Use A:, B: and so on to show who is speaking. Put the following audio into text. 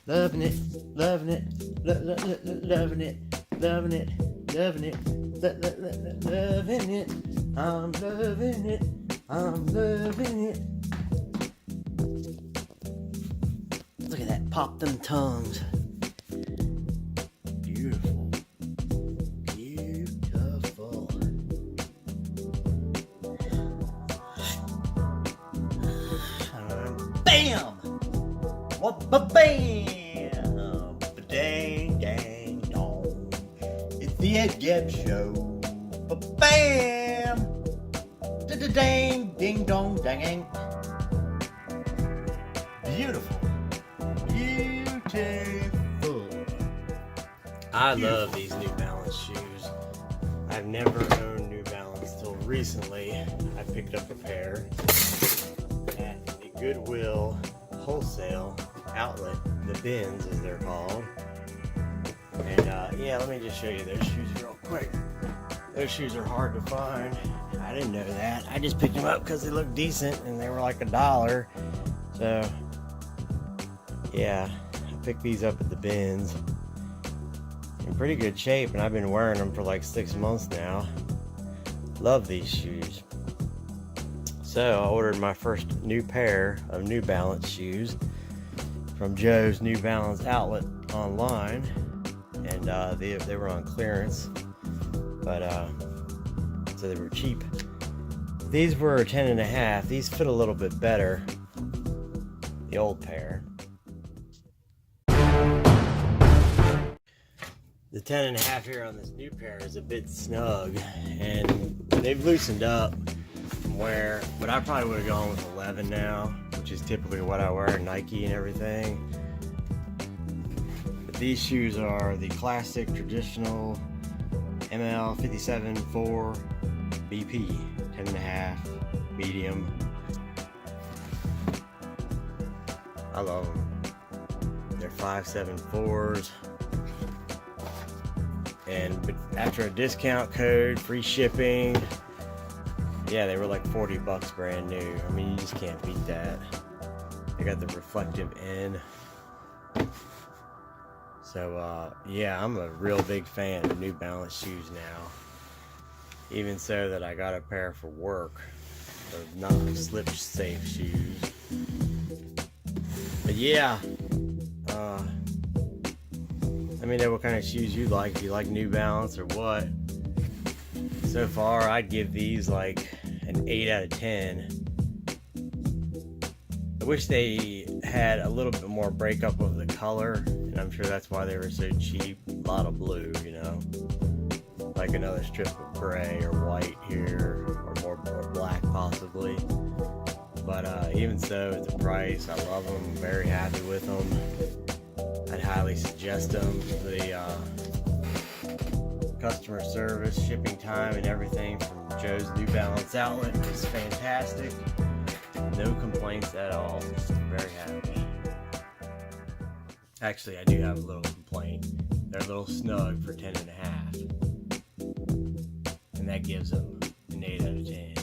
A: loving it, loving it, loving it, loving it, loving it, loving it. I'm loving it, I'm loving it. Look at that, pop them tongues. Beautiful, beautiful. Bam! What bam! Dang, dang, dong. It's the Ed Geb Show. Bam! Dang, ding, dong, dang. Beautiful. Beautiful. I love these New Balance shoes. I've never owned New Balance till recently. I picked up a pair at the Goodwill wholesale outlet, the bins as they're called. And yeah, let me just show you those shoes real quick. Those shoes are hard to find. I didn't know that. I just picked them up because they looked decent and they were like $1. So yeah, I picked these up at the bins. In pretty good shape, and I've been wearing them for like 6 months now. Love these shoes. So I ordered my first new pair of New Balance shoes from Joe's New Balance outlet online, and they were on clearance, but so they were cheap. These were 10.5. These fit a little bit better, the old pair. The 10.5 here on this new pair is a bit snug, and they've loosened up from where, but I probably would have gone with 11 now, which is typically what I wear, Nike and everything. But these shoes are the classic traditional ML 57.4 BP, 10.5, medium. I love them. They're 5.74s. But after a discount code, free shipping, yeah, they were like $40 brand new. I mean, you just can't beat that. They got the reflective end. So yeah, I'm a real big fan of New Balance shoes now. Even so that I got a pair for work of not slip safe shoes. But yeah, let me know what kind of shoes you like. If you like New Balance or what. So far, I'd give these like an 8 out of 10. I wish they had a little bit more breakup of the color, and I'm sure that's why they were so cheap. A lot of blue, you know, like another strip of gray or white here, or more black possibly. But even so, at the price, I love them. I'm very happy with them. I'd highly suggest them. The customer service, shipping time, and everything from Joe's New Balance outlet is fantastic. No complaints at all. Very happy. Actually, I do have a little complaint. They're a little snug for 10.5. And that gives them an 8 out of 10.